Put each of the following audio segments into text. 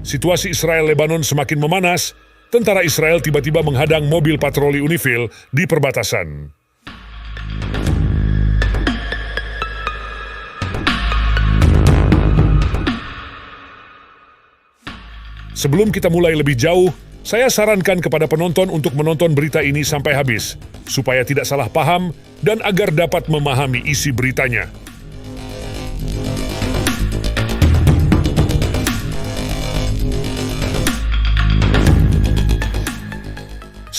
Situasi Israel-Lebanon semakin memanas, tentara Israel tiba-tiba menghadang mobil patroli UNIFIL di perbatasan. Sebelum kita mulai lebih jauh, saya sarankan kepada penonton untuk menonton berita ini sampai habis, supaya tidak salah paham dan agar dapat memahami isi beritanya.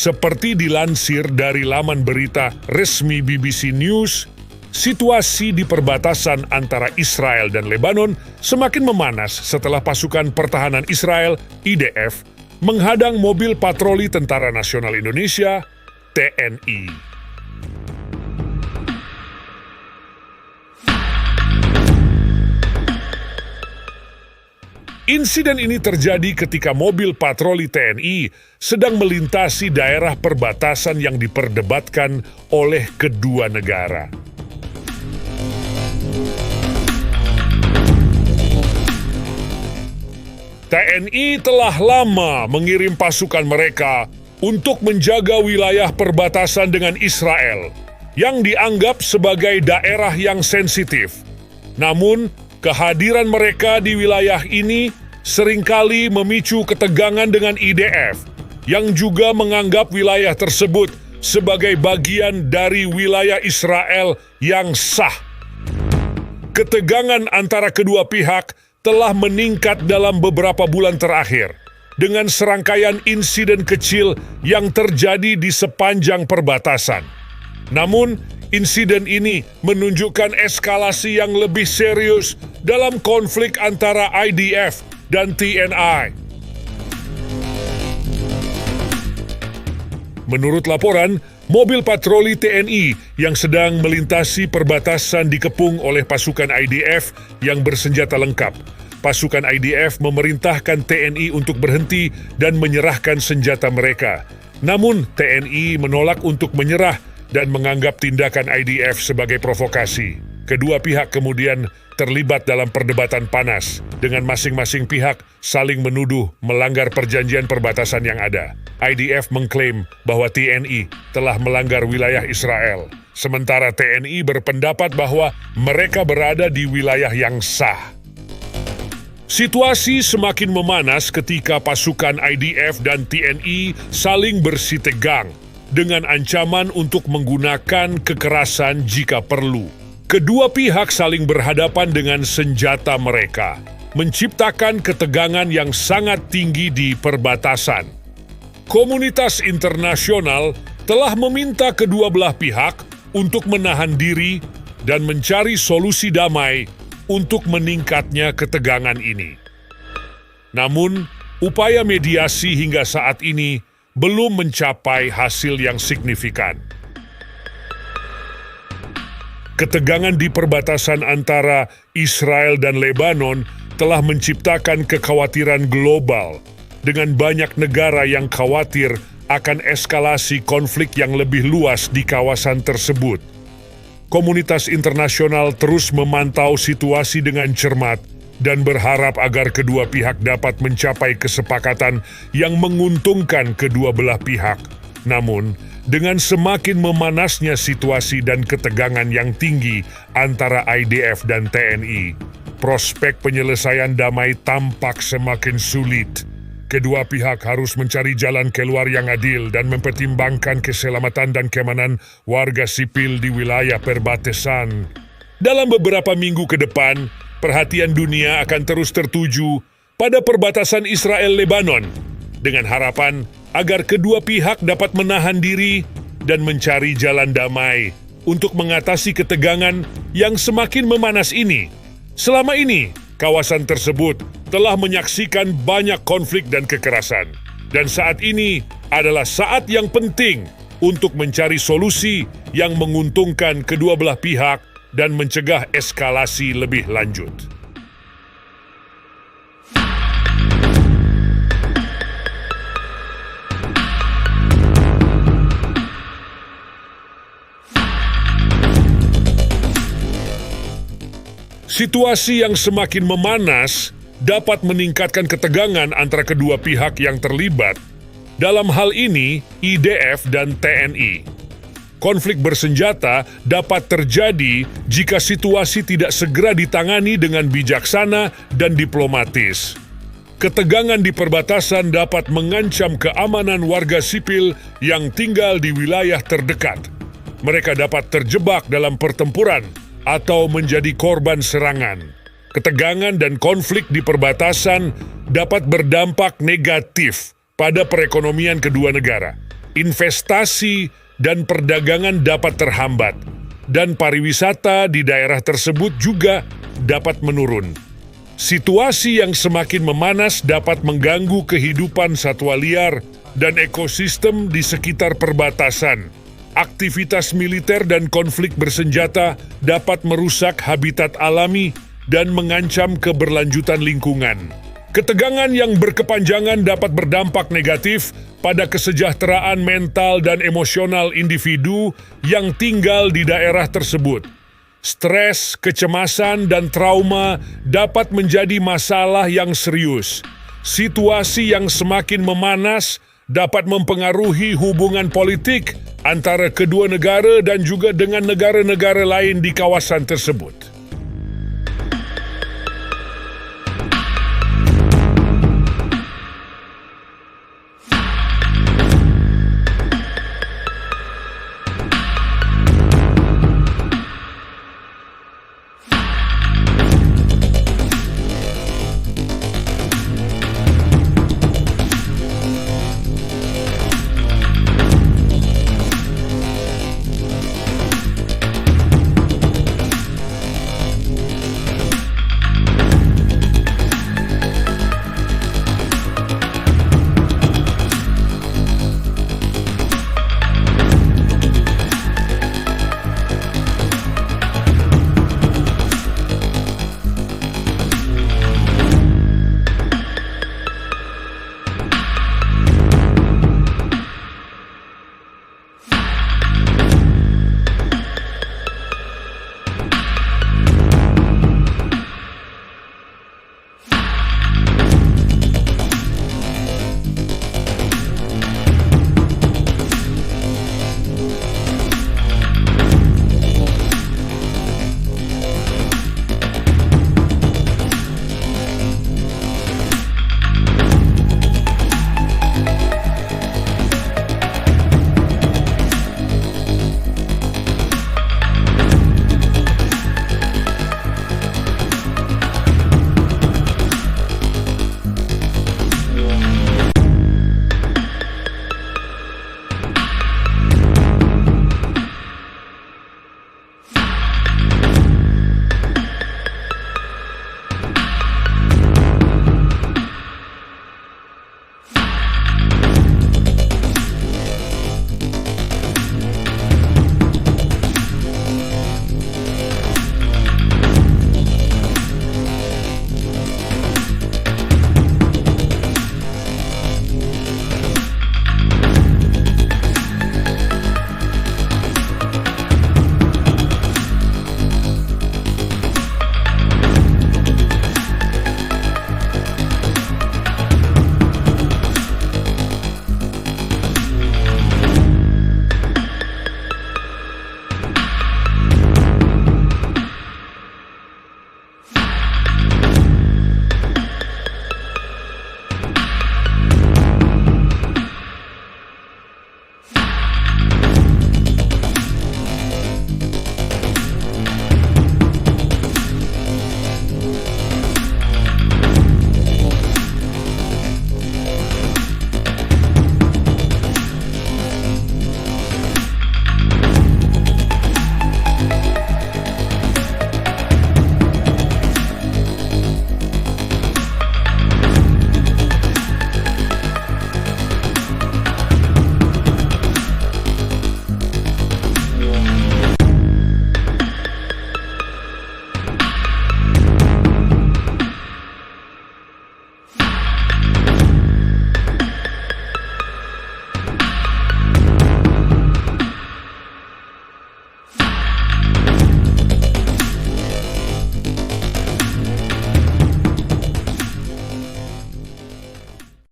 Seperti dilansir dari laman berita resmi BBC News, situasi di perbatasan antara Israel dan Lebanon semakin memanas setelah pasukan pertahanan Israel, IDF, menghadang mobil patroli Tentara Nasional Indonesia, TNI. Insiden ini terjadi ketika mobil patroli TNI sedang melintasi daerah perbatasan yang diperdebatkan oleh kedua negara. TNI telah lama mengirim pasukan mereka untuk menjaga wilayah perbatasan dengan Israel yang dianggap sebagai daerah yang sensitif. Namun, kehadiran mereka di wilayah ini seringkali memicu ketegangan dengan IDF yang juga menganggap wilayah tersebut sebagai bagian dari wilayah Israel yang sah. Ketegangan antara kedua pihak telah meningkat dalam beberapa bulan terakhir dengan serangkaian insiden kecil yang terjadi di sepanjang perbatasan. Namun, insiden ini menunjukkan eskalasi yang lebih serius dalam konflik antara IDF dan TNI. Menurut laporan, mobil patroli TNI yang sedang melintasi perbatasan dikepung oleh pasukan IDF yang bersenjata lengkap. Pasukan IDF memerintahkan TNI untuk berhenti dan menyerahkan senjata mereka. Namun, TNI menolak untuk menyerah dan menganggap tindakan IDF sebagai provokasi. Kedua pihak kemudian terlibat dalam perdebatan panas, dengan masing-masing pihak saling menuduh melanggar perjanjian perbatasan yang ada. IDF mengklaim bahwa TNI telah melanggar wilayah Israel, sementara TNI berpendapat bahwa mereka berada di wilayah yang sah. Situasi semakin memanas ketika pasukan IDF dan TNI saling bersitegang dengan ancaman untuk menggunakan kekerasan jika perlu. Kedua pihak saling berhadapan dengan senjata mereka, menciptakan ketegangan yang sangat tinggi di perbatasan. Komunitas internasional telah meminta kedua belah pihak untuk menahan diri dan mencari solusi damai untuk meningkatnya ketegangan ini. Namun, upaya mediasi hingga saat ini belum mencapai hasil yang signifikan. Ketegangan di perbatasan antara Israel dan Lebanon telah menciptakan kekhawatiran global, dengan banyak negara yang khawatir akan eskalasi konflik yang lebih luas di kawasan tersebut. Komunitas internasional terus memantau situasi dengan cermat dan berharap agar kedua pihak dapat mencapai kesepakatan yang menguntungkan kedua belah pihak. Namun, dengan semakin memanasnya situasi dan ketegangan yang tinggi antara IDF dan TNI, prospek penyelesaian damai tampak semakin sulit. Kedua pihak harus mencari jalan keluar yang adil dan mempertimbangkan keselamatan dan keamanan warga sipil di wilayah perbatasan. Dalam beberapa minggu ke depan, perhatian dunia akan terus tertuju pada perbatasan Israel-Lebanon, dengan harapan agar kedua pihak dapat menahan diri dan mencari jalan damai untuk mengatasi ketegangan yang semakin memanas ini. Selama ini, kawasan tersebut telah menyaksikan banyak konflik dan kekerasan. Dan saat ini adalah saat yang penting untuk mencari solusi yang menguntungkan kedua belah pihak dan mencegah eskalasi lebih lanjut. Situasi yang semakin memanas dapat meningkatkan ketegangan antara kedua pihak yang terlibat, dalam hal ini IDF dan TNI. Konflik bersenjata dapat terjadi jika situasi tidak segera ditangani dengan bijaksana dan diplomatis. Ketegangan di perbatasan dapat mengancam keamanan warga sipil yang tinggal di wilayah terdekat. Mereka dapat terjebak dalam pertempuran atau menjadi korban serangan. Ketegangan dan konflik di perbatasan dapat berdampak negatif pada perekonomian kedua negara. Investasi dan perdagangan dapat terhambat, dan pariwisata di daerah tersebut juga dapat menurun. Situasi yang semakin memanas dapat mengganggu kehidupan satwa liar dan ekosistem di sekitar perbatasan. Aktivitas militer dan konflik bersenjata dapat merusak habitat alami dan mengancam keberlanjutan lingkungan. Ketegangan yang berkepanjangan dapat berdampak negatif pada kesejahteraan mental dan emosional individu yang tinggal di daerah tersebut. Stres, kecemasan, dan trauma dapat menjadi masalah yang serius. Situasi yang semakin memanas dapat mempengaruhi hubungan politik antara kedua negara dan juga dengan negara-negara lain di kawasan tersebut.